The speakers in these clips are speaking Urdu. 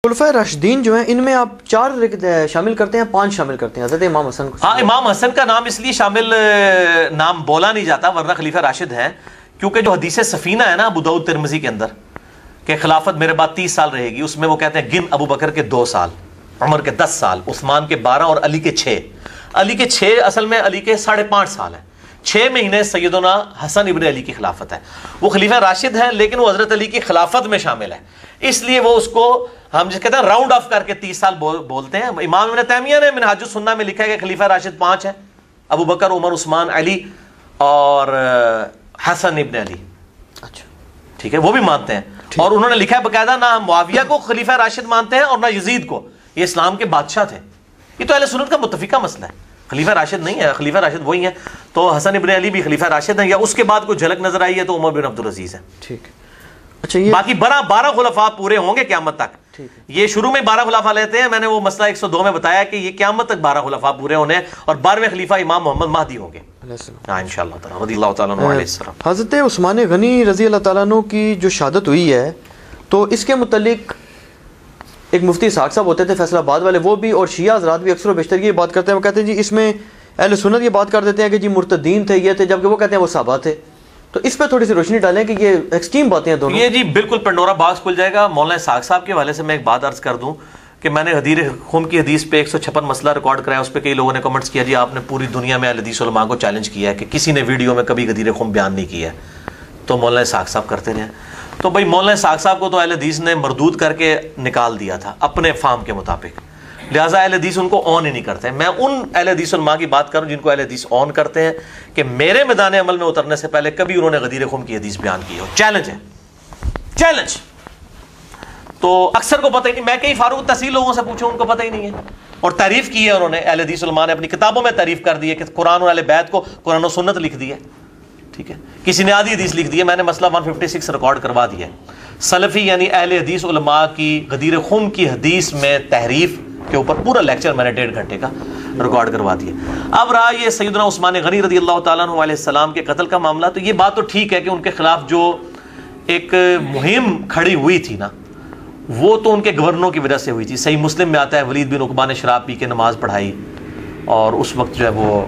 خلفائے راشدین جو ہیں ان میں آپ 4 شامل کرتے ہیں 5 شامل کرتے ہیں حضرت امام حسن کو؟ ہاں، امام حسن کا نام اس لیے شامل نام بولا نہیں جاتا ورنہ خلیفہ راشد ہیں، کیونکہ جو حدیث سفینہ ہے نا ابو داؤد ترمذی کے اندر کہ خلافت میرے بعد 30 سال رہے گی، اس میں وہ کہتے ہیں گن ابو بکر کے 2 سال، عمر کے 10 سال، عثمان کے 12 اور علی کے 6۔ علی کے 6 اصل میں علی کے 5.5 سال ہیں، 6 مہینے سیدنا حسن ابن علی کی خلافت ہے۔ وہ خلیفہ راشد ہے لیکن وہ حضرت علی کی خلافت میں شامل ہے، اس لیے وہ اس کو ہم جس کہتے ہیں راؤنڈ آف کر کے 30 سال بولتے ہیں۔ امام ابن تیمیہ نے منہاج السنہ میں لکھا ہے کہ خلیفہ راشد 5 ہیں، ابو بکر، عمر، عثمان، علی اور حسن ابن علی۔ اچھا ٹھیک ہے، وہ بھی مانتے ہیں، اور انہوں نے لکھا ہے باقاعدہ نہ ہم معاویہ کو خلیفہ راشد مانتے ہیں اور نہ یزید کو، یہ اسلام کے بادشاہ تھے۔ یہ تو اہل سنت کا متفقہ مسئلہ ہے، خلیفہ راشد نہیں ہے، خلیفہ راشد وہی ہیں۔ تو حسن ابن علی بھی خلیفہ راشد ہیں، یا اس کے بعد کوئی جھلک نظر آئی ہے تو عمر بن عبدالعزیز ہے۔ ٹھیک ہے، اچھا یہ باقی 12 خلفاء پورے ہوں گے قیامت تک۔ یہ شروع میں 12 خلفاء لیتے ہیں، میں نے وہ مسئلہ 102 میں بتایا کہ یہ قیامت تک 12 خلفاء پورے ہونے ہیں، اور 12ویں خلیفہ امام محمد مہدی ہوں گے ہاں انشاءاللہ تعالی رضی اللہ تعالیٰ عنہ علیہ السلام۔ حضرت عثمان غنی رضی اللہ تعالیٰ عنہ کی جو شہادت ہوئی ہے تو اس کے متعلق ایک مفتی اسحاق صاحب ہوتے تھے فیصل آباد والے، وہ بھی اور شیعہ حضرات بھی اکثر و بیشتر یہ بات کرتے ہیں، وہ کہتے ہیں جی اس میں اہل سنت یہ بات کر دیتے ہیں کہ جی مرتدین تھے، یہ تھے، جبکہ وہ کہتے ہیں وہ صحابہ تھے۔ تو اس پہ تھوڑی سی روشنی ڈالیں کہ یہ ایکسٹریم باتیں ہیں دونوں۔ یہ جی بالکل پنڈورا باکس کھل جائے گا۔ مولانا اسحاق صاحب کے حوالے سے میں ایک بات عرض کر دوں کہ میں نے غدیر خم کی حدیث پہ 156 مسئلہ ریکارڈ کرایا، اس پہ کئی لوگوں نے کمنٹس کیا جی آپ نے پوری دنیا میں اہل حدیث علماء کو چیلنج کیا ہے کہ کسی نے ویڈیو میں کبھی غدیر خم بیان نہیں کیا ہے، تو مولانا اسحاق صاحب کرتے رہے۔ تو بھائی مولانا اسحاق صاحب کو تو اہل حدیث نے مردود کر کے نکال دیا تھا اپنے فام کے مطابق، لہٰذا اہل حدیث ان کو آن ہی نہیں کرتے۔ میں ان اہل حدیث علماء کی بات کروں جن کو اہل حدیث آن کرتے ہیں کہ میرے میدان عمل میں اترنے سے پہلے کبھی انہوں نے غدیر خم کی حدیث بیان کی ہو، چیلنج ہے، چیلنج۔ تو اکثر کو پتہ ہی نہیں، میں کئی فاروق تحصیل لوگوں سے پوچھوں ان کو پتہ ہی نہیں ہے، اور تعریف کی ہے انہوں نے، اہل حدیث علماء نے اپنی کتابوں میں تعریف کر دی ہے کہ قرآن اور اہل بیت کو قرآن و سنت لکھ دی ہے، ٹھیک ہے، کسی نے آدھی حدیث لکھ دی ہے، میں نے مسئلہ 156 ریکارڈ کروا دیا ہے۔ سلفی یعنی اہل حدیث علماء کی غدیر خم کی حدیث میں تحریف کے اوپر پورا لیکچر میں نے 1.5 گھنٹے کا ریکارڈ کروا دیا۔ اب رہا یہ سیدنا عثمان غنی رضی اللہ تعالیٰ عنہ علیہ السلام کے قتل کا معاملہ، تو یہ بات تو ٹھیک ہے کہ ان کے خلاف جو ایک مہم کھڑی ہوئی تھی نا، وہ تو ان کے گورنروں کی وجہ سے ہوئی تھی۔ صحیح مسلم میں آتا ہے ولید بن عقبہ نے شراب پی کے نماز پڑھائی، اور اس وقت جو ہے وہ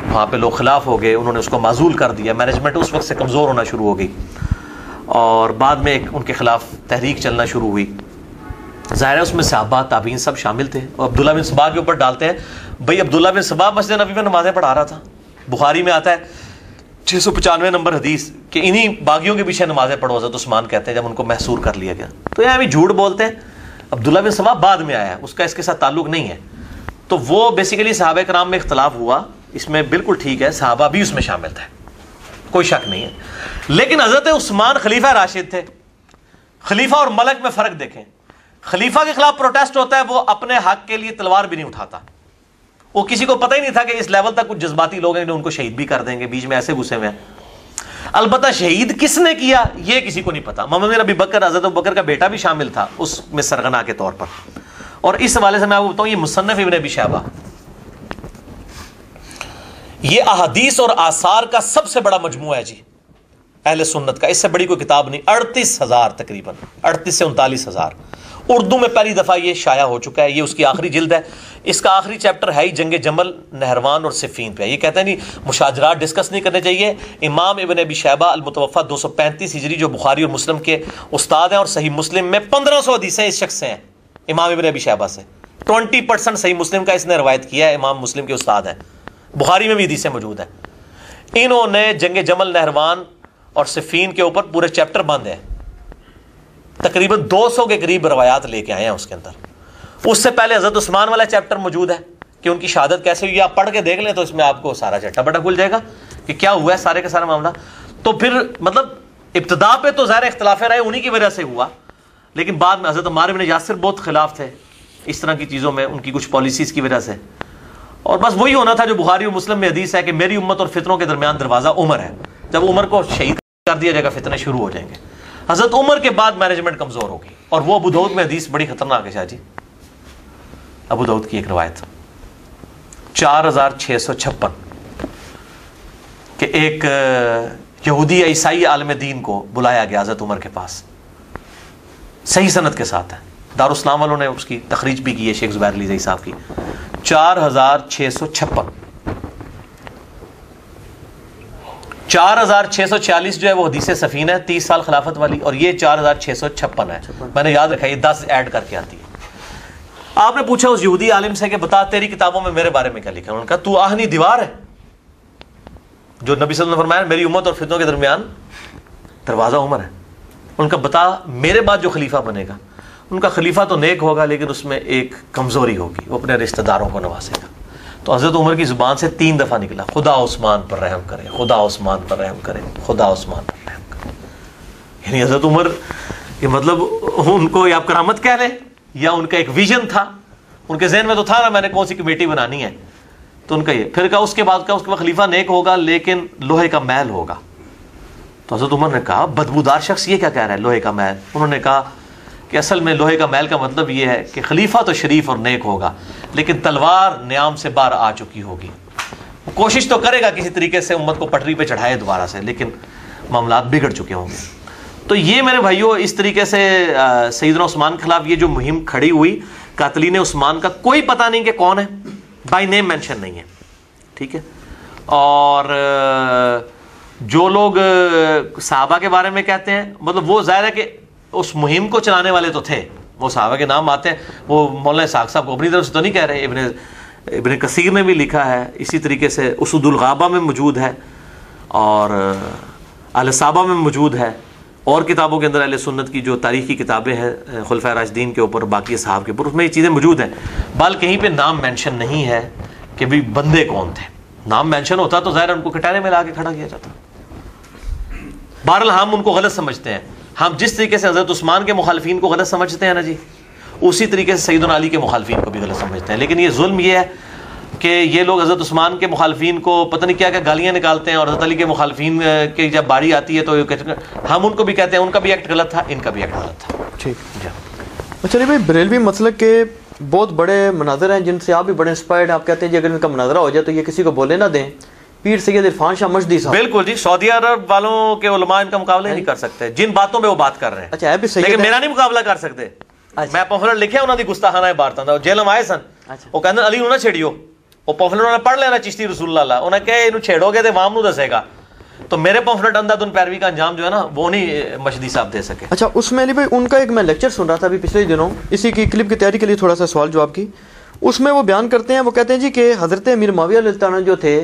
وہاں پہ لوگ خلاف ہو گئے، انہوں نے اس کو معزول کر دیا، مینجمنٹ اس وقت سے کمزور ہونا شروع ہو گئی، اور بعد میں ایک ان کے خلاف تحریک چلنا شروع ہوئی۔ ظاہر ہے اس میں صحابہ تابعین سب شامل تھے، اور عبداللہ بن سبا کے اوپر ڈالتے ہیں، بھائی عبداللہ بن سبا مسجد نبوی میں نمازیں پڑھا رہا تھا، بخاری میں آتا ہے 695 نمبر حدیث کہ انہی باغیوں کے پیچھے نمازیں پڑھو، حضرت عثمان کہتے ہیں جب ان کو محصور کر لیا گیا۔ تو یہ ابھی جھوٹ بولتے ہیں، عبداللہ بن سبا بعد میں آیا ہے، اس کا اس کے ساتھ تعلق نہیں ہے۔ تو وہ بیسیکلی صحابہ کرام میں اختلاف ہوا، اس میں بالکل ٹھیک ہے، صحابہ بھی اس میں شامل تھے، کوئی شک نہیں ہے، لیکن حضرت عثمان خلیفہ راشد تھے۔ خلیفہ اور ملک میں فرق دیکھیں، خلیفہ کے خلاف پروٹیسٹ ہوتا ہے وہ اپنے حق کے لیے تلوار بھی نہیں اٹھاتا، وہ کسی کو پتہ ہی نہیں تھا کہ اس لیول تک کچھ جذباتی لوگ ہیں جو ان کو شہید بھی کر دیں گے، بیچ میں ایسے گھسے ہوئے ہیں۔ البتہ شہید کس نے کیا یہ کسی کو نہیں پتا۔ محمد بن ابی بکر، حضرت ابو بکر کا بیٹا بھی شامل تھا اس میں سرغنا کے طور پر، اور اس حوالے سے میں آپ کو بتاؤں یہ مصنف ابن ابی شیبہ یہ احادیث اور آثار کا سب سے بڑا مجموعہ ہے جی اہل سنت کا، اس سے بڑی کوئی کتاب نہیں، 38,000 تقریباً 38 سے 39,000 اردو میں پہلی دفعہ یہ شائع ہو چکا ہے، یہ اس کی آخری جلد ہے، اس کا آخری چیپٹر ہے ہی جنگ جمل، نہروان اور صفین پہ۔ یہ کہتے ہیں نہیں مشاجرات ڈسکس نہیں کرنے چاہیے۔ امام ابن ابی شیبہ المتوفی 235 ہجری جو بخاری اور مسلم کے استاد ہیں، اور صحیح مسلم میں 1500 حدیثیں اس شخص سے ہیں امام ابن ابی شیبہ سے، 20% صحیح مسلم کا اس نے روایت کیا ہے، امام مسلم کے استاد ہیں، بخاری میں بھی حدیثیں موجود ہیں۔ انہوں نے جنگ جمل، نہروان اور صفین کے اوپر پورے چیپٹر بند ہیں، تقریباً 200 کے قریب روایات لے کے آئے ہیں اس کے اندر۔ اس سے پہلے حضرت عثمان والا چیپٹر موجود ہے کہ ان کی شہادت کیسے ہوئی، آپ پڑھ کے دیکھ لیں تو اس میں آپ کو سارا چٹا بٹا کھل جائے گا کہ کیا ہوا ہے سارے کا سارا معاملہ۔ تو پھر مطلب ابتدا پہ تو ظاہر اختلاف رائے انہی کی وجہ سے ہوا، لیکن بعد میں حضرت عمار بن یاسر بہت خلاف تھے اس طرح کی چیزوں میں، ان کی کچھ پالیسیز کی وجہ سے، اور بس وہی ہونا تھا جو بخاری اور مسلم میں حدیث ہے کہ میری امت اور فتنوں کے درمیان دروازہ عمر ہے، جب عمر کو شہید کر دیا جائے گا فتنے شروع ہو جائیں گے۔ حضرت عمر کے بعد مینجمنٹ کمزور ہوگی، اور وہ ابو داؤد میں حدیث بڑی خطرناک ہے شاہ جی، ابو داؤد کی ایک روایت 4656 کہ ایک یہودی عیسائی عالم دین کو بلایا گیا حضرت عمر کے پاس، صحیح سند کے ساتھ ہے، دارالاسلام والوں نے اس کی تخریج بھی کی ہے شیخ زبیر علی زئی صاحب کی. 4656 4646 جو ہے وہ حدیث سفینہ ہے 30 سال خلافت والی, اور یہ 4656 ہے. میں نے یاد رکھا یہ 10 ایڈ کر کے آتی ہے. آپ نے پوچھا اس یہودی عالم سے کہ بتا تیری کتابوں میں میرے بارے میں کیا لکھا ہے. انہوں نے کہا تو آہنی دیوار ہے جو نبی صلی اللہ علیہ وسلم نے فرمایا میری امت اور فتنوں کے درمیان دروازہ عمر ہے. ان کا بتا میرے بعد جو خلیفہ بنے گا, ان کا خلیفہ تو نیک ہوگا لیکن اس میں ایک کمزوری ہوگی, وہ اپنے رشتہ داروں کو نوازے گا. تو حضرت عمر کی زبان سے 3 دفعہ نکلا خدا عثمان پر رحم کرے, خدا عثمان پر رحم کرے, خدا عثمان پر رحم کرے. یعنی حضرت عمر کہ مطلب ان کو یا آپ کرامت کہہ لیں یا ان کا ایک ویژن تھا, ان کے ذہن میں تو تھا نا میں نے کون سی کمیٹی بنانی ہے, تو ان کا یہ پھر کہا اس کے بعد خلیفہ نیک ہوگا لیکن لوہے کا محل ہوگا. تو حضرت عمر نے کہا بدبودار شخص یہ کیا کہہ رہا ہے لوہے کا محل. انہوں نے کہا کہ اصل میں لوہے کا محل کا مطلب یہ ہے کہ خلیفہ تو شریف اور نیک ہوگا لیکن تلوار نیام سے باہر آ چکی ہوگی. وہ کوشش تو کرے گا کسی طریقے سے امت کو پٹری پہ چڑھائے دوبارہ سے, لیکن معاملات بگڑ چکے ہوں گے. تو یہ میرے بھائیوں اس طریقے سے سیدنا عثمان کے خلاف یہ جو مہم کھڑی ہوئی, قاتلین عثمان کا کوئی پتہ نہیں کہ کون ہے, بائی نیم مینشن نہیں ہے, ٹھیک ہے. اور جو لوگ صحابہ کے بارے میں کہتے ہیں مطلب وہ ظاہر ہے کہ اس مہم کو چلانے والے تو تھے, وہ صحابہ کے نام آتے ہیں, وہ مولانا اسحاق صاحب کو اپنی طرف سے تو نہیں کہہ رہے, ابن کثیر نے بھی لکھا ہے, اسی طریقے سے اسود الغابہ میں موجود ہے اور اہل صحابہ میں موجود ہے, اور کتابوں کے اندر اہل سنت کی جو تاریخی کتابیں ہیں خلفائے راشدین کے اوپر, باقی صحابہ کے اوپر, اس میں یہ چیزیں موجود ہیں. بال کہیں پہ نام مینشن نہیں ہے کہ بھی بندے کون تھے. نام مینشن ہوتا تو ظاہر ان کو کٹانے میں لا کے کھڑا کیا جاتا. بہرحال ہم ان کو غلط سمجھتے ہیں. ہم جس طریقے سے حضرت عثمان کے مخالفین کو غلط سمجھتے ہیں نا جی, اسی طریقے سے سیدنا علی کے مخالفین کو بھی غلط سمجھتے ہیں. لیکن یہ ظلم یہ ہے کہ یہ لوگ حضرت عثمان کے مخالفین کو پتہ نہیں کیا کیا گالیاں نکالتے ہیں, اور حضرت علی کے مخالفین کی جب باری آتی ہے تو ہم ان کو بھی کہتے ہیں ان کا بھی ایکٹ غلط تھا, ان کا بھی ایکٹ غلط تھا. ٹھیک. اچھا بھائی, بریلوی مسلک کے بہت بڑے مناظر ہیں جن سے آپ بھی بڑے انسپائرڈ ہیں. آپ کہتے ہیں جی اگر ان کا مناظرہ ہو جائے تو یہ کسی کو بولے نہ دیں. پیر سید عرفان شاہ مجدی صاحب, بالکل جی, سعودی عرب والوں کے علماء ان کا مقابلہ نہیں کر سکتے جن باتوں میں وہ بات کر رہے ہیں. اچھا, لیکن میرا نہیں مقابلہ کر سکتے. میں پمفلٹ لکھے انہوں نے گستاخانہ عبارتاں جیل آئے سن, وہ کہتے علی نہ چھیڑیو, وہ پمفلٹ انہوں نے پڑھ لینا چشتی رسول اللہ, انہیں کہ انہوں چھیڑو گے تو عوام نو دسے گا. تو میرے پمفلٹ اندر ان پیروی کا انجام جو ہے نا وہ نہیں مجدی صاحب دے سکے. اچھا, اس میں علی بھائی ان کا ایک میں لیکچر سن رہا تھا ابھی پچھلے دنوں, اسی کی کلپ کی تیاری کے لیے تھوڑا سا سوال جواب کی. اس میں وہ بیان کرتے ہیں, وہ کہتے ہیں جی کہ حضرت امیر معاویہ علیہ السلام جو تھے,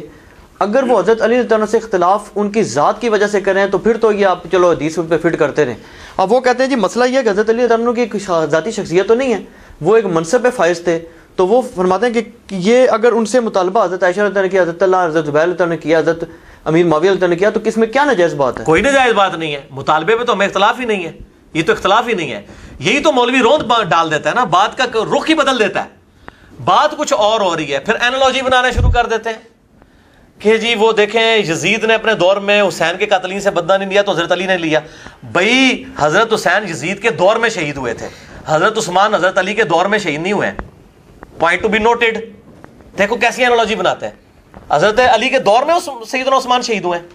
اگر وہ حضرت علی علیہ السلام سے اختلاف ان کی ذات کی وجہ سے کریں تو پھر تو یہ آپ چلو حدیث پہ فٹ کرتے رہیں. اب وہ کہتے ہیں جی مسئلہ یہ ہے کہ حضرت علی علیہ السلام کی ایک ذاتی شخصیت تو نہیں ہے, وہ ایک منصب پہ فائز تھے. تو وہ فرماتے ہیں کہ یہ اگر ان سے مطالبہ حضرت عائشہ رضی اللہ عنہا نے کیا, حضرت اللہ, حضرت زبیر رضی اللہ عنہ نے کیا, حضرت امیر معاویہ رضی اللہ عنہ نے کیا, تو کس میں کیا ناجائز بات ہے؟ کوئی ناجائز بات نہیں ہے. مطالبے پہ تو ہمیں اختلاف ہی نہیں ہے, یہ تو اختلاف ہی نہیں ہے. یہی تو مولوی روند ڈال دیتا ہے نا, بات کا رخ ہی بدل دیتا ہے, بات کچھ اور ہو رہی ہے, پھر اینالوجی بنانا شروع کر دیتے ہیں کہ جی وہ دیکھیں یزید نے اپنے دور میں حسین کے قاتلین سے بدلہ نہیں لیا تو حضرت علی نے لیا. بھائی حضرت حسین یزید کے دور میں شہید ہوئے تھے, حضرت عثمان حضرت علی کے دور میں شہید نہیں ہوئے. Point to be noted. دیکھو کیسی اینالوجی بناتے ہیں. حضرت علی کے دور میں سیدنا عثمان شہید ہوئے ہیں,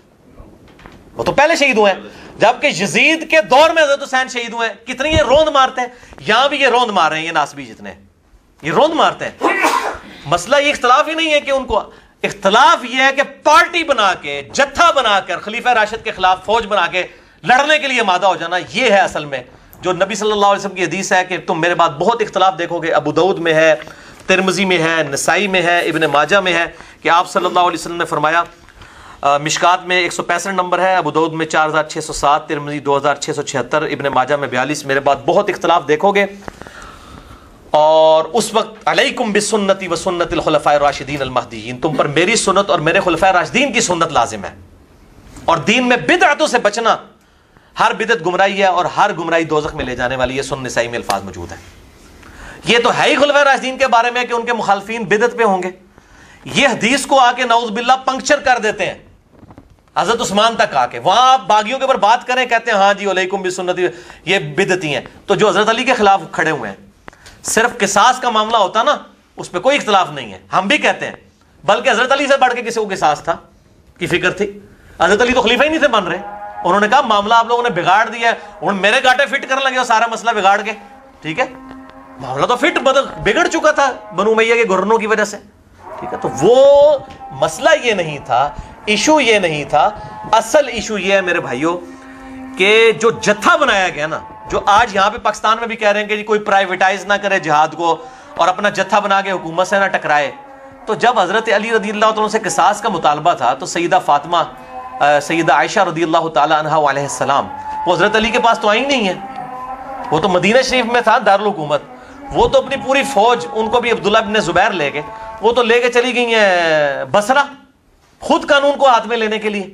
وہ تو پہلے شہید ہوئے ہیں, جبکہ یزید کے دور میں حضرت حسین شہید ہوئے ہیں. کتنی یہ روند مارتے ہیں, یہاں بھی یہ روند مار رہے ہیں, یہ ناسبی جتنے یہ روند مارتے ہیں. مسئلہ یہ اختلاف ہی نہیں ہے کہ ان کو, اختلاف یہ ہے کہ پارٹی بنا کے, جتھا بنا کر خلیفہ راشد کے خلاف فوج بنا کے لڑنے کے لیے آمادہ ہو جانا. یہ ہے اصل میں جو نبی صلی اللہ علیہ وسلم کی حدیث ہے کہ تم میرے بعد بہت اختلاف دیکھو گے. ابو داؤد میں ہے, ترمذی میں ہے, نسائی میں ہے, ابن ماجہ میں ہے کہ آپ صلی اللہ علیہ وسلم نے فرمایا, مشکات میں 165 نمبر ہے, ابو داؤد میں 4607, ترمذی 2676, ابن ماجہ میں 42, میرے بعد بہت اختلاف دیکھو گے. اور اس وقت علیکم بسنتی و سنت الخلفاء الراشدین المہدیین, تم پر میری سنت اور میرے خلفاء راشدین کی سنت لازم ہے. اور دین میں بدعتوں سے بچنا, ہر بدعت گمراہی ہے اور ہر گمراہی دوزخ میں لے جانے والی ہے. سنن نسائی میں الفاظ موجود ہیں. یہ تو ہے ہی خلفاء راشدین کے بارے میں کہ ان کے مخالفین بدعت پہ ہوں گے. یہ حدیث کو آ کے نعوذ باللہ پنکچر کر دیتے ہیں حضرت عثمان تک آ کے. وہاں آپ باغیوں کے اوپر بات کریں, کہتے ہیں ہاں جی علیکم بسنتی, یہ بدعتی ہیں. تو جو حضرت علی کے خلاف کھڑے ہوئے ہیں, صرف قصاص کا معاملہ ہوتا نا, اس پہ کوئی اختلاف نہیں ہے, ہم بھی کہتے ہیں. بلکہ حضرت علی سے بڑھ کے کسی کو قصاص تھا کی فکر تھی. حضرت علی تو خلیفہ ہی نہیں تھے بن رہے, انہوں نے کہا معاملہ آپ لوگوں نے بگاڑ دیا ہے, میرے گاٹے فٹ کرنے لگے اور سارا مسئلہ بگاڑ کے. ٹھیک ہے, معاملہ تو فٹ بگڑ چکا تھا بنو امیہ کے گورنروں کی وجہ سے. ٹھیک ہے, تو وہ مسئلہ یہ نہیں تھا, ایشو یہ نہیں تھا. اصل ایشو یہ ہے میرے بھائیوں کہ جو جتھا بنایا گیا نا, جو آج یہاں پہ پاکستان میں بھی کہہ رہے ہیں کہ کوئی پرائیویٹائز نہ کرے جہاد کو اور اپنا جتھا بنا کے حکومت سے نہ ٹکرائے, تو جب حضرت علی رضی اللہ عنہ سے قصاص کا مطالبہ تھا تو سیدہ فاطمہ, سیدہ عائشہ رضی اللہ تعالی عنہ علیہ السلام, وہ حضرت علی کے پاس تو آئی نہیں ہے, وہ تو مدینہ شریف میں تھا دارالحکومت, وہ تو اپنی پوری فوج, ان کو بھی عبداللہ بن زبیر لے کے, وہ تو لے کے چلی گئی ہیں بصرہ خود قانون کو ہاتھ میں لینے کے لیے.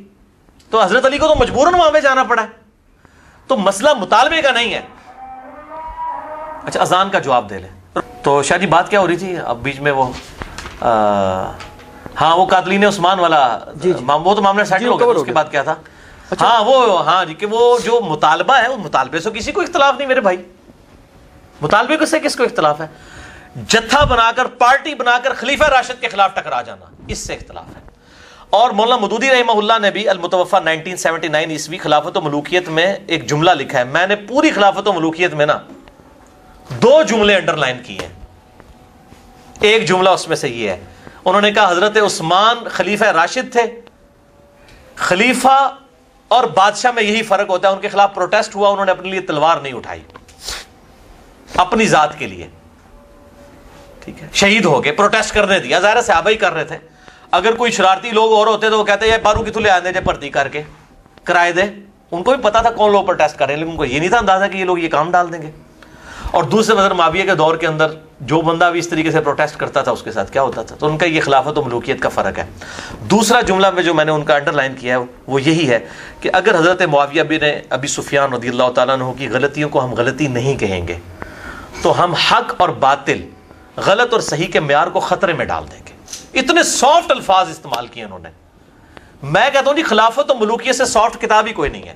تو حضرت علی کو تو مجبوراً وہاں پہ جانا پڑا ہے. تو مسئلہ مطالبے کا نہیں ہے. اچھا اذان کا جواب دے لیں. تو شاہ جی بات کیا ہو رہی تھی اب بیچ میں, وہ ہاں وہ قاتلین عثمان والا, وہ تو معاملہ سیٹل ہو گیا. اس کے بعد کیا تھا؟ ہاں وہ, ہاں جی, کہ وہ جو مطالبہ ہے, وہ مطالبے سے کسی کو اختلاف نہیں میرے بھائی. مطالبے سے کس کو اختلاف ہے؟ جتھا بنا کر, پارٹی بنا کر خلیفہ راشد کے خلاف ٹکرا جانا, اس سے اختلاف ہے. اور مولانا مودودی رحمہ اللہ نے بھی المتوفہ 1979 عیسوی خلافت و ملوکیت میں ایک جملہ لکھا ہے. میں نے پوری خلافت و ملوکیت میں نا 2 جملے انڈر لائن کیے ہیں. ایک جملہ اس میں سے یہ ہے, انہوں نے کہا حضرت عثمان خلیفہ راشد تھے. خلیفہ اور بادشاہ میں یہی فرق ہوتا ہے, ان کے خلاف پروٹیسٹ ہوا, انہوں نے اپنے لیے تلوار نہیں اٹھائی اپنی ذات کے لیے. ٹھیک ہے, شہید ہو گئے, پروٹیسٹ کرنے دیا, ظاہر صحابہ ہی کر رہے تھے. اگر کوئی شرارتی لوگ اور ہوتے تو وہ کہتے ہیں بارو کی تلے آنے دے, بھرتی کر کے کرائے دے. ان کو بھی پتا تھا کون لوگ پروٹیسٹ کر رہے ہیں, لیکن ان کو یہ نہیں تھا اندازہ کہ یہ لوگ یہ کام ڈال دیں گے. اور دوسرے حضرت معاویہ کے دور کے اندر جو بندہ بھی اس طریقے سے پروٹیسٹ کرتا تھا اس کے ساتھ کیا ہوتا تھا. تو ان کا یہ خلافت و ملوکیت کا فرق ہے. دوسرا جملہ میں جو میں نے ان کا انڈر لائن کیا ہے وہ یہی ہے کہ اگر حضرت معاویہ بن ابی سفیان رضی اللہ تعالیٰ عنہ کی غلطیوں کو ہم غلطی نہیں کہیں گے تو ہم حق اور باطل, غلط اور صحیح کے معیار کو خطرے میں ڈال دیں گے. اتنے سافٹ الفاظ استعمال کیے انہوں نے. میں کہتا ہوں جی خلافت و ملوکیت سے سافٹ کتاب ہی کوئی نہیں ہے.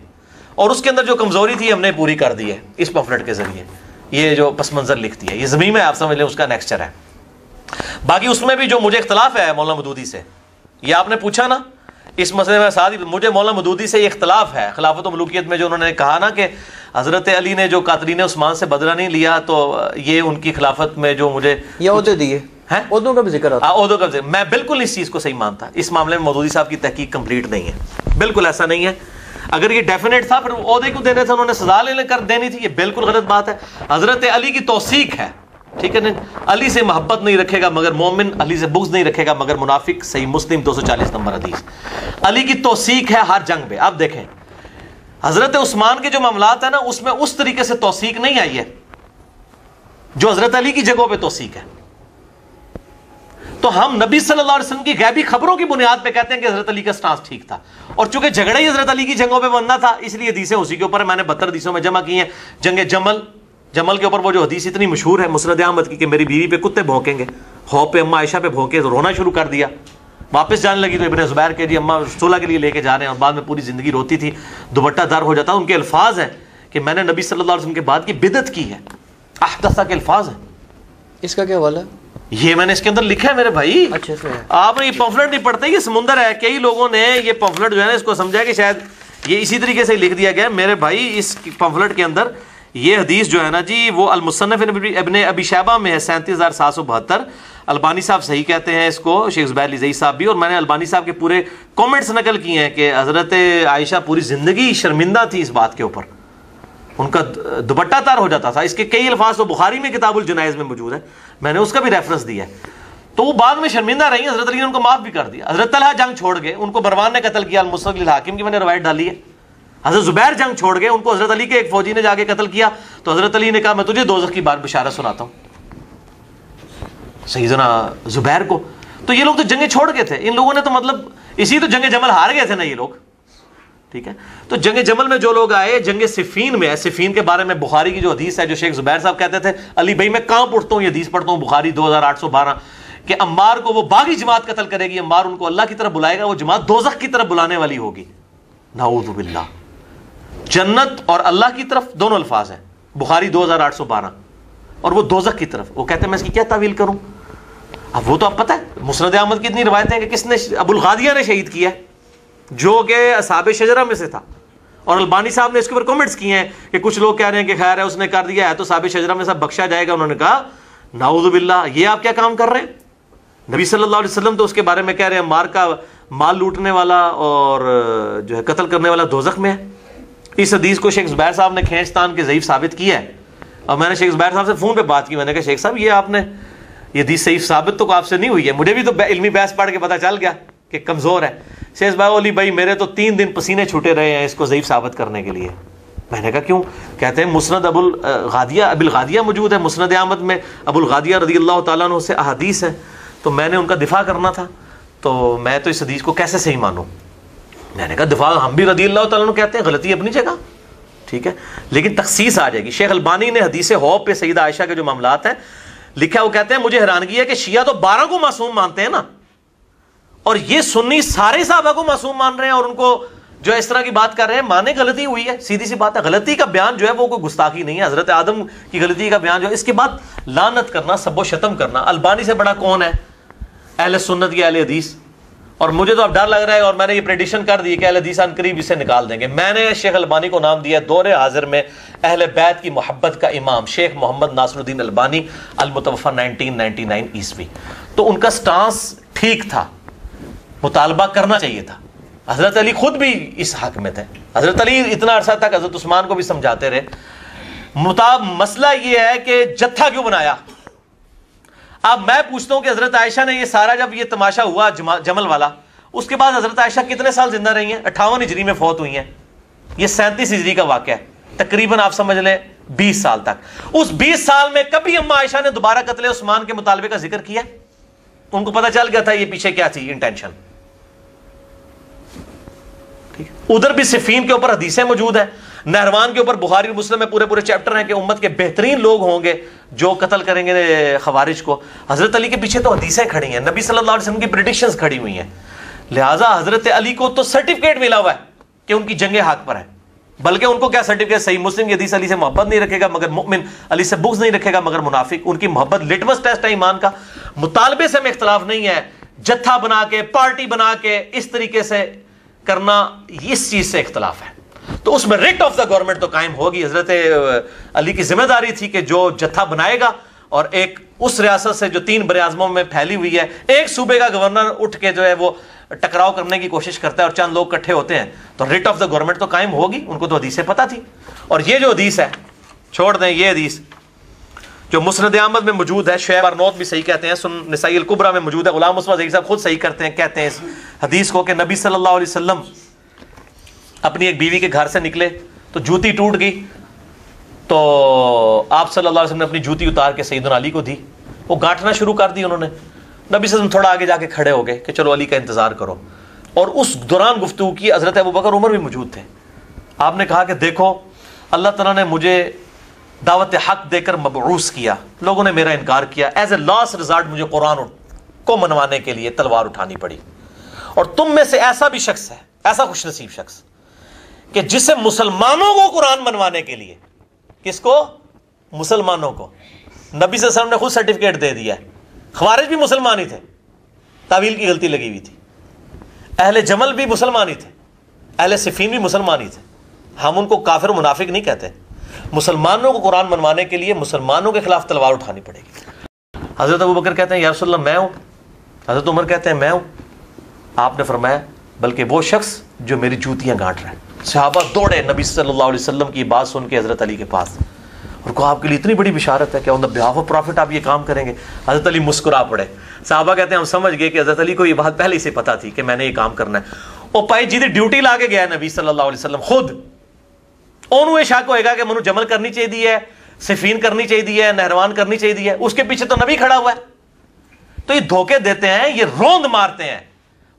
اور اس کے اندر جو کمزوری تھی ہم نے پوری کر دی ہے اس پمفلٹ کے ذریعے. یہ جو پس منظر لکھتی ہے, یہ زمین میں آپ سمجھ لیں اس کا نیکسچر ہے. باقی اس میں بھی جو مجھے اختلاف ہے مولانا مودودی سے, یہ آپ نے پوچھا نا اس مسئلے میں ساتھ, مجھے مولانا مودودی سے یہ اختلاف ہے خلافت و ملوکیت میں, جو انہوں نے کہا نا کہ حضرت علی نے جو قاتلین عثمان سے بدلہ نہیں لیا تو یہ ان کی خلافت میں جو مجھے یہ عہدے دیے ہیں, عہدوں کا بھی ذکر آتا ہے. عہدوں کا ذکر, میں بالکل اس چیز کو صحیح مانتا. اس معاملے میں مودودی صاحب کی تحقیق کمپلیٹ نہیں ہے, بالکل ایسا نہیں ہے. اگر یہ ڈیفینیٹ تھا پھر عہدے کو دینے تھے, انہوں نے سزا لے کر دینی تھی, یہ بالکل غلط بات ہے. حضرت علی کی توثیق ہے, ٹھیک ہے نا, علی سے محبت نہیں رکھے گا مگر مومن, علی سے بغض نہیں رکھے گا مگر منافق. صحیح مسلم 240 نمبر حدیث. علی کی توثیق ہے ہر جنگ میں. آپ دیکھیں حضرت عثمان کے جو معاملات ہیں نا اس میں اس طریقے سے توثیق نہیں آئی ہے جو حضرت علی کی جگہوں پہ توثیق ہے. تو ہم نبی صلی اللہ علیہ وسلم کی غیبی خبروں کی بنیاد پہ کہتے ہیں کہ حضرت علی کا سٹانس ٹھیک تھا. اور چونکہ جھگڑا ہی حضرت علی کی جنگوں پہ بننا تھا اس لیے حدیثیں اسی کے اوپر میں نے 72 حدیثوں میں جمع کی ہیں. جنگ جمل کے اوپر وہ جو حدیث اتنی مشہور ہے مسند احمد کی کہ میری بیوی پہ کتے بھونکیں گے, خوف پہ اماں عائشہ پہ بھونکے تو رونا شروع کر دیا. واپس جانے لگی تو ابن زبیر کے جی اماں صلح کے لیے لے کے جا رہے ہیں, اور بعد میں پوری زندگی روتی تھی, دوپٹہ در ہو جاتا. ان کے الفاظ ہیں کہ میں نے نبی صلی اللہ علیہ وسلم کے بعد کی بدعت کی ہے, احدثہ کے الفاظ ہیں. اس کا کیا حوالہ ہے؟ یہ میں نے اس کے اندر لکھا ہے میرے بھائی. اچھا سے آپ نے یہ پمفلٹ نہیں پڑھتے, یہ سمندر ہے. کئی لوگوں نے یہ پمفلٹ جو ہے نا اس کو سمجھا کہ شاید یہ اسی طریقے سے لکھ دیا گیا. میرے بھائی اس پمفلٹ کے اندر یہ حدیث جو ہے نا جی وہ المصنف ابن ابی شیبہ میں ہے 37772. البانی صاحب صحیح کہتے ہیں اس کو, شیخ زبیر لذیذ صاحب بھی. اور میں نے البانی صاحب کے پورے کامنٹس نقل کیے ہیں کہ حضرت عائشہ پوری زندگی شرمندہ تھی اس بات کے اوپر, ان کا دوپٹہ تار ہو جاتا تھا. اس کے کئی الفاظ تو بخاری میں کتاب الجنائز میں موجود ہے, میں نے اس کا بھی ریفرنس دیا ہے. تو وہ بعد میں شرمندہ رہی, حضرت علی نے ان کو معاف بھی کر دیا. حضرت طلحہ جنگ چھوڑ گئے, ان کو مروان نے قتل کیا, المستدرک للحاکم کی میں نے روایت ڈالی ہے. حضرت زبیر جنگ چھوڑ گئے, ان کو حضرت علی کے ایک فوجی نے جا کے قتل کیا, تو حضرت علی نے کہا میں تجھے دوزخ کی بات بشارت سناتا ہوں سیدنا زبیر کو. تو یہ لوگ تو جنگیں چھوڑ گئے تھے, ان لوگوں نے تو مطلب اسی تو جنگ جمل ہار گئے تھے نا یہ لوگ, ٹھیک ہے. تو جنگ جمل میں جو لوگ آئے, جنگ صفین میں ہے. صفین کے بارے میں بخاری کی جو حدیث ہے, جو شیخ زبیر صاحب کہتے تھے علی بھائی میں کہاں پڑھتا ہوں یہ حدیث پڑھتا ہوں بخاری 2812 کہ عمار کو وہ باغی جماعت قتل کرے گی, عمار ان کو اللہ کی طرف بلائے گا, وہ جماعت دوزخ کی طرف بلانے والی ہوگی. نعوذ باللہ. جنت اور اللہ کی طرف دونوں الفاظ ہیں, بخاری 2812, اور وہ دوزخ کی طرف. وہ کہتے ہیں میں اس کی کیا تعویل کروں. اب وہ تو اب پتہ ہے مسند احمد کی اتنی روایتیں ہیں کہ کس نے, ابو الغادیہ نے شہید کیا جو کہ اصحاب شجرہ میں سے تھا, اور البانی صاحب نے اس کے اوپر کمنٹس کیے ہیں کہ کچھ لوگ کہہ رہے ہیں کہ خیر ہے اس نے کر دیا ہے تو صاحب شجرہ میں سب بخشا جائے گا. انہوں نے کہا نعوذ باللہ, یہ آپ کیا کام کر رہے ہیں؟ نبی صلی اللہ علیہ وسلم تو اس کے بارے میں کہہ رہے ہیں مار کا مال لوٹنے والا اور جو ہے قتل کرنے والا دوزخ میں ہے. اس حدیث کو شیخ زبیر صاحب نے کھینچ تان کے ضعیف ثابت کیا ہے. اور میں نے شیخ زبیر صاحب سے فون پہ بات کی, میں نے کہا شیخ صاحب یہ آپ نے یہ حدیث صحیح ثابت تو آپ سے نہیں ہوئی ہے, مجھے بھی تو علمی بحث پڑھ کے پتہ چل گیا کہ کمزور ہے. شیخ زبیر علی بھائی میرے تو 3 دن پسینے چھوٹے رہے ہیں اس کو ضعیف ثابت کرنے کے لیے. میں نے کہا کیوں؟ کہتے ہیں مسند ابو الغادیہ موجود ہے, مسند احمد میں ابو الغادیہ رضی اللہ تعالیٰ عنہ سے احادیث ہے, تو میں نے ان کا دفاع کرنا تھا, تو میں تو اس حدیث کو کیسے صحیح مانوں؟ میں نے کہا دفاع ہم بھی رضی اللہ تعالیٰ عنہ کہتے ہیں, غلطی اپنی جگہ, ٹھیک ہے, لیکن تخصیص آ جائے گی. شیخ البانی نے حدیث حوض پہ سیدہ عائشہ کے جو معاملات ہیں لکھا, وہ کہتے ہیں مجھے حیرانگی ہے کہ شیعہ تو 12 کو معصوم مانتے ہیں نا, اور یہ سنی سارے صحابہ کو معصوم مان رہے ہیں, اور ان کو جو اس طرح کی بات کر رہے ہیں مانے غلطی ہوئی ہے. سیدھی سی بات ہے, غلطی کا بیان جو ہے وہ کوئی گستاخی نہیں ہے. حضرت آدم کی غلطی کا بیان جو ہے, اس کے بعد لعنت کرنا, سب و شتم کرنا, البانی سے بڑا کون ہے اہل سنت یا اہل حدیث؟ اور مجھے تو اب ڈر لگ رہا ہے, اور میں نے یہ پریڈکشن کر دی کہ اہل حدیث ان قریب اسے نکال دیں گے. میں نے شیخ البانی کو نام دیا دور حاضر میں اہل بیت کی محبت کا امام شیخ محمد ناصر الدین البانی المتوفی 1999 عیسوی. تو ان کا سٹانس ٹھیک تھا, مطالبہ کرنا چاہیے تھا. حضرت علی خود بھی اس حق میں تھے. حضرت علی اتنا عرصہ تک حضرت عثمان کو بھی سمجھاتے رہے. مسئلہ یہ ہے کہ جتھا کیوں بنایا؟ اب میں پوچھتا ہوں کہ حضرت عائشہ نے یہ سارا جب یہ تماشا ہوا جمل والا, اس کے بعد حضرت عائشہ کتنے سال زندہ رہی ہیں؟ 58 ہجری میں فوت ہوئی ہیں. یہ 37 ہجری کا واقعہ ہے, تقریباً آپ سمجھ لیں 20 سال تک. اس 20 سال میں کبھی اما عائشہ نے دوبارہ قتل عثمان کے مطالبے کا ذکر کیا؟ ان کو پتہ چل گیا تھا یہ پیچھے کیا تھی انٹینشن. ادھر بھی صفین کے اوپر حدیثیں موجود ہیں, نہروان کے اوپر بخاری اور مسلم میں پورے چیپٹر ہیں کہ امت کے بہترین لوگ ہوں گے جو قتل کریں گے خوارج کو. حضرت علی کے پیچھے تو حدیثیں کھڑی ہیں, نبی صلی اللہ علیہ وسلم کی پریڈکشنز کھڑی ہوئی ہیں. لہٰذا حضرت علی کو تو سرٹیفکیٹ ملا ہوا ہے کہ ان کی جنگ حق پر ہے, بلکہ ان کو کیا سرٹیفکیٹ؟ صحیح مسلم کی حدیث علی سے محبت نہیں رکھے گا مگر مؤمن, علی سے بغض نہیں رکھے گا مگر منافق. ان کی محبت لٹمس ٹیسٹ ہے ایمان کا. مطالبے سے میں اختلاف نہیں ہے, جتھا بنا کے پارٹی بنا کے اس طریقے سے کرنا, اس چیز سے اختلاف ہے. تو اس میں ریٹ آف دا گورنمنٹ تو قائم ہوگی. حضرت علی کی ذمہ داری تھی کہ جو جتھا بنائے گا, اور ایک اس ریاست سے جو 3 بر اعظموں میں پھیلی ہوئی ہے, ایک صوبے کا گورنر اٹھ کے جو ہے وہ ٹکراؤ کرنے کی کوشش کرتا ہے اور چند لوگ اکٹھے ہوتے ہیں, تو ریٹ آف دا گورنمنٹ تو قائم ہوگی. ان کو تو حدیثیں پتہ تھی. اور یہ جو حدیث ہے, چھوڑ دیں یہ حدیث جو مسند احمد میں موجود ہے, شعیب ارنوت بھی صحیح کہتے ہیں, سنن نسائی الکبریٰ میں موجود ہے, غلام مصطفیٰ ذہی صاحب خود صحیح کرتے ہیں, کہتے ہیں اس حدیث کو کہ نبی صلی اللہ علیہ وسلم اپنی ایک بیوی کے گھر سے نکلے تو جوتی ٹوٹ گئی, تو آپ صلی اللہ علیہ وسلم نے اپنی جوتی اتار کے سیدنا علی کو دی. وہ گانٹنا شروع کر دی انہوں نے. نبی صلی اللہ علیہ وسلم تھوڑا آگے جا کے کھڑے ہو گئے کہ چلو علی کا انتظار کرو, اور اس دوران گفتگو کی. حضرت ابوبکر عمر بھی موجود تھے. آپ نے کہا کہ دیکھو اللہ تعالیٰ نے مجھے دعوت حق دے کر مبعوث کیا, لوگوں نے میرا انکار کیا, ایز اے لاسٹ ریزارٹ مجھے قرآن کو منوانے کے لیے تلوار اٹھانی پڑی. اور تم میں سے ایسا بھی شخص ہے, ایسا خوش نصیب شخص کہ جسے مسلمانوں کو قرآن منوانے کے لیے, کس کو؟ مسلمانوں کو. نبی صلی اللہ علیہ وسلم نے خود سرٹیفکیٹ دے دیا ہے. خوارج بھی مسلمان ہی تھے, تعویل کی غلطی لگی ہوئی تھی. اہل جمل بھی مسلمان ہی تھے, اہل صفین بھی مسلمان ہی تھے. ہم ان کو کافر و منافق نہیں کہتے. مسلمانوں کو قرآن منوانے کے لیے مسلمانوں کے خلاف تلوار اٹھانی پڑے گی. حضرت ابوبکر کہتے ہیں یا رسول اللہ میں ہوں. حضرت عمر کہتے ہیں میں ہوں. آپ نے فرمایا بلکہ وہ شخص جو میری جوتیاں گانٹ رہا ہے. صحابہ دوڑے نبی صلی اللہ علیہ وسلم کی بات سن کے حضرت علی کے پاس, اور کہا آپ کے لیے اتنی بڑی بشارت ہے کہ آن دی بہاف آف پروفٹ آپ یہ کام کریں گے. حضرت علی مسکرا پڑے. صحابہ کہتے ہیں ہم سمجھ گئے کہ حضرت علی کو یہ بات پہلے سے پتا تھی کہ میں نے یہ کام کرنا ہے. وہ پائی جی ڈیوٹی لا کے گیا نبی صلی اللہ علیہ وسلم خود. انہوں یہ شک ہوئے گا کہ منو جمل کرنی چاہیے ہے, صفین کرنی چاہیے ہے, نہروان کرنی چاہیے ہے, اس کے پیچھے تو نبی کھڑا ہوا ہے. تو یہ دھوکے دیتے ہیں, یہ روند مارتے ہیں.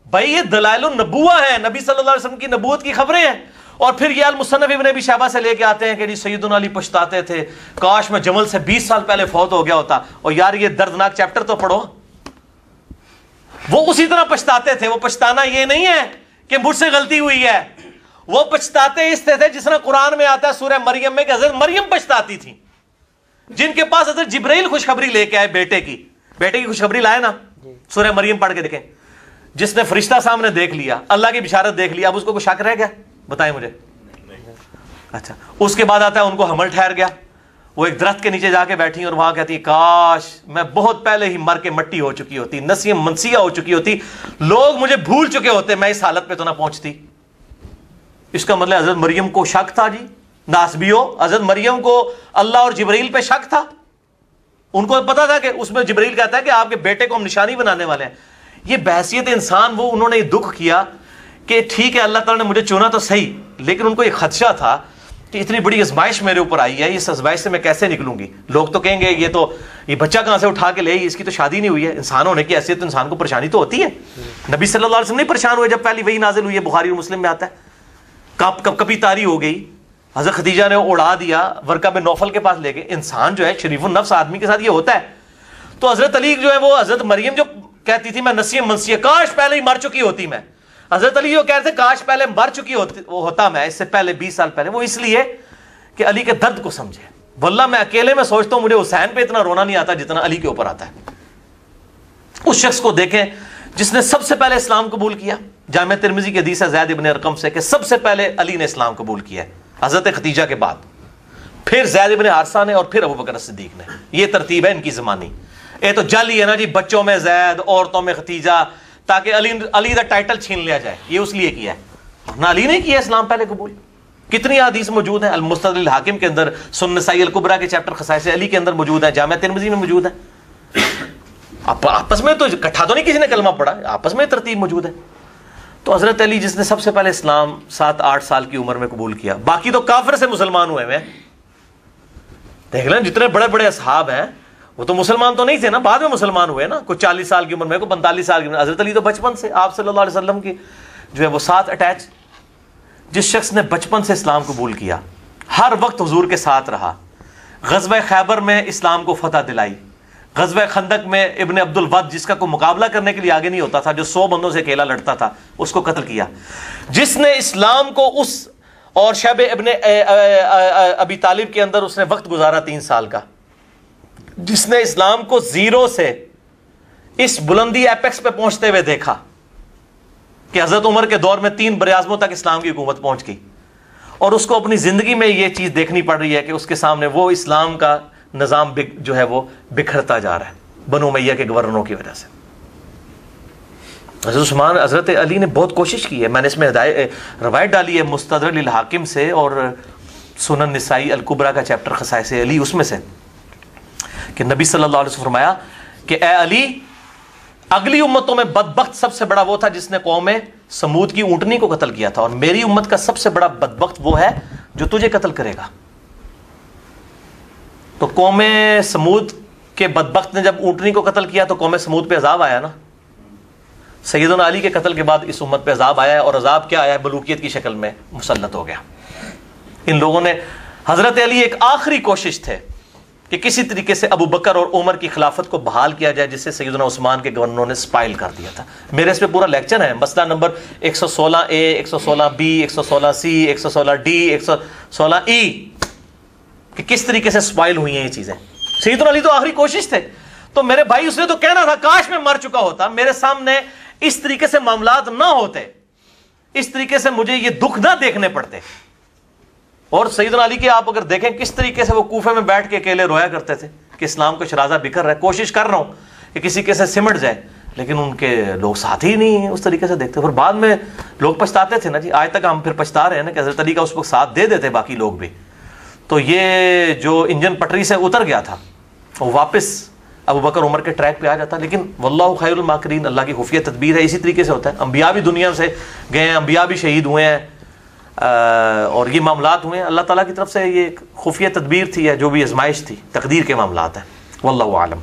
بھائی یہ دلائل النبوہ ہیں, نبی صلی اللہ علیہ وسلم کی نبوت کی خبریں ہیں. اور پھر یہ المصنف ابن ابی شیبہ سے لے کے آتے ہیں کہ جی سیدنا علی پچھتاتے تھے کاش میں جمل سے 20 سال پہلے فوت ہو گیا ہوتا. اور یار یہ دردناک چیپٹر تو پڑھو. وہ اسی طرح پچھتاتے تھے. وہ پچھتانا یہ نہیں ہے کہ مجھ سے غلطی ہوئی ہے, وہ پچھتاتے اس سے تھے جس طرح قرآن میں آتا ہے سورہ مریم میں کہ حضرت مریم پچھتاتی تھی, جن کے پاس حضرت جبرائیل خوشخبری لے کے آئے بیٹے کی خوشخبری لائے نا. سورہ مریم پڑھ کے دیکھیں, جس نے فرشتہ سامنے دیکھ لیا, اللہ کی بشارت دیکھ لیا, اب اس کو کوئی شک رہ گیا؟ بتائیں مجھے. اچھا اس کے بعد آتا ہے ان کو حمل ٹھہر گیا, وہ ایک درخت کے نیچے جا کے بیٹھی اور وہاں کہتی ہے کاش میں بہت پہلے ہی مر کے مٹی ہو چکی ہوتی, نسیہ منسیہ ہو چکی ہوتی, لوگ مجھے بھول چکے ہوتے, میں اس حالت پہ تو نہ پہنچتی. اس کا مطلب حضرت مریم کو شک تھا جی, ناسبیو حضرت مریم کو اللہ اور جبرائیل پہ شک تھا. ان کو پتا تھا کہ اس میں جبرائیل کہتا ہے کہ آپ کے بیٹے کو ہم نشانی بنانے والے ہیں. یہ بحثیت انسان وہ انہوں نے یہ دکھ کیا کہ ٹھیک ہے اللہ تعالیٰ نے مجھے چنا تو صحیح, لیکن ان کو ایک خدشہ تھا کہ اتنی بڑی آزمائش میرے اوپر آئی ہے, اس آزمائش سے میں کیسے نکلوں گی. لوگ تو کہیں گے یہ بچہ کہاں سے اٹھا کے لے آئی, اس کی تو شادی نہیں ہوئی ہے. انسان ہونے کی حیثیت تو انسان کو پریشانی تو ہوتی ہے. نبی صلی اللہ علیہ وسلم نہیں پریشان ہوئے جب پہلی وحی نازل ہوئی ہے, بخاری اور مسلم میں آتا ہے. کبھی تاری ہو گئی, حضرت خدیجہ نے اڑا دیا, ورقہ بن نوفل کے پاس لے گئے. انسان جو ہے شریف النفس آدمی کے ساتھ یہ ہوتا ہے. تو حضرت علی جو ہے وہ حضرت مریم جو کہتی تھی میں نسیہ منسیہ, کاش پہلے ہی مر چکی ہوتی میں. حضرت علی جو کہتے تھے کاش پہلے مر چکی ہوتا میں, اس سے پہلے 20 سال پہلے. وہ اس لیے کہ علی کے درد کو سمجھے. واللہ میں اکیلے میں سوچتا ہوں مجھے حسین پہ اتنا رونا نہیں آتا جتنا علی کے اوپر آتا ہے. اس شخص کو دیکھیں جس نے سب سے پہلے اسلام قبول کیا. جامع ترمذی کی حدیث ہے زید ابن ارقم سے کہ سب سے پہلے علی نے اسلام قبول کیا ہے, حضرت خدیجہ کے بعد, پھر زید ابن حارثہ نے, اور پھر ابوبکر صدیق نے. یہ ترتیب ہے ان کی زمانی. یہ تو جعلی ہے نا جی, بچوں میں زید, عورتوں میں خدیجہ, تاکہ علی دا ٹائٹل چھین لیا جائے. یہ اس لیے کیا ہے, نہ علی نے کیا اسلام پہلے قبول. کتنی حدیث موجود ہیں المستدرک الحاکم کے اندر, سنن نسائی الکبریٰ کے چیپٹر خصائص علی کے اندر موجود ہیں, جامع ترمذی میں موجود ہے. آپس میں تو اکٹھا تو نہیں کسی نے کلمہ پڑھا, آپس میں ترتیب موجود ہے. تو حضرت علی جس نے سب سے پہلے اسلام 7-8 سال کی عمر میں قبول کیا, باقی تو کافر سے مسلمان ہوئے ہیں. دیکھ لیں جتنے بڑے بڑے اصحاب ہیں وہ تو مسلمان تو نہیں تھے نا, بعد میں مسلمان ہوئے نا. کوئی 40 سال کی عمر میں, کوئی 45 سال کی عمر. حضرت علی تو بچپن سے آپ صلی اللہ علیہ وسلم کی جو ہے وہ ساتھ اٹیچ. جس شخص نے بچپن سے اسلام قبول کیا, ہر وقت حضور کے ساتھ رہا, غزوہ خیبر میں اسلام کو فتح دلائی, غزوہ خندق میں ابن عبد الود جس کا کوئی مقابلہ کرنے کے لیے آگے نہیں ہوتا تھا, جو 100 بندوں سے اکیلا لڑتا تھا, اس کو قتل کیا. جس نے اسلام کو اس اور شیب ابن ابی طالب کے اندر اس نے وقت گزارا 3 سال کا, جس نے اسلام کو زیرو سے اس بلندی ایپیکس پہ پہنچتے ہوئے دیکھا کہ حضرت عمر کے دور میں 3 براعظموں تک اسلام کی حکومت پہنچ گئی, اور اس کو اپنی زندگی میں یہ چیز دیکھنی پڑ رہی ہے کہ اس کے سامنے وہ اسلام کا نظام جو ہے وہ بکھرتا جا رہا ہے بنو امیہ کے گورنروں کی وجہ سے. حضرت علی نے بہت کوشش کی ہے. میں نے اس میں روایت ڈالی ہے مستدرک الحاکم سے اور سنن نسائی الکبریٰ کا چیپٹر خصائص علی, اس میں سے کہ نبی صلی اللہ علیہ وسلم فرمایا کہ اے علی, اگلی امتوں میں بدبخت سب سے بڑا وہ تھا جس نے قوم سمود کی اونٹنی کو قتل کیا تھا, اور میری امت کا سب سے بڑا بدبخت وہ ہے جو تجھے قتل کرے گا. تو قوم سمود کے بدبخت نے جب اونٹنی کو قتل کیا تو قوم سمود پہ عذاب آیا نا. سیدنا علی کے قتل کے بعد اس امت پہ عذاب آیا ہے, اور عذاب کیا آیا ہے, ملوکیت کی شکل میں مسلط ہو گیا. ان لوگوں نے, حضرت علی ایک آخری کوشش تھے کہ کسی طریقے سے ابو بکر اور عمر کی خلافت کو بحال کیا جائے, جس سے سیدنا عثمان کے گورنروں نے سپائل کر دیا تھا. میرے اس پہ پورا لیکچر ہے, مسئلہ number 116A, 116B, 116C, 116D, 116E, کہ کس طریقے سے سپائل ہوئی ہیں یہ چیزیں. سیدنا علی تو آخری کوشش تھے. تو میرے بھائی اس نے تو کہنا تھا کاش میں مر چکا ہوتا, میرے سامنے اس طریقے سے معاملات نہ ہوتے, اس طریقے سے مجھے یہ دکھ نہ دیکھنے پڑتے. اور سیدنا علی کے آپ اگر دیکھیں کس طریقے سے وہ کوفے میں بیٹھ کے اکیلے رویا کرتے تھے کہ اسلام کو شرازہ بکھر رہا ہے, کوشش کر رہا ہوں کہ کسی کے سے سمٹ جائے, لیکن ان کے لوگ ساتھ ہی نہیں اس طریقے سے دیکھتے. اور بعد میں لوگ پچھتاتے تھے نا جی, آج تک ہم پھر پچھتا رہے ہیں نا کہ حضرت علی کا اس وقت ساتھ دے دیتے باقی لوگ بھی. تو یہ جو انجن پٹری سے اتر گیا تھا وہ واپس ابو بکر عمر کے ٹریک پہ آ جاتا. لیکن واللہ خیر الماکرین, اللہ کی خفیہ تدبیر ہے. اسی طریقے سے ہوتا ہے, انبیاء بھی دنیا سے گئے ہیں, انبیاء بھی شہید ہوئے ہیں, اور یہ معاملات ہوئے ہیں. اللہ تعالیٰ کی طرف سے یہ خفیہ تدبیر تھی, ہے جو بھی آزمائش تھی, تقدیر کے معاملات ہیں. واللہ اعلم.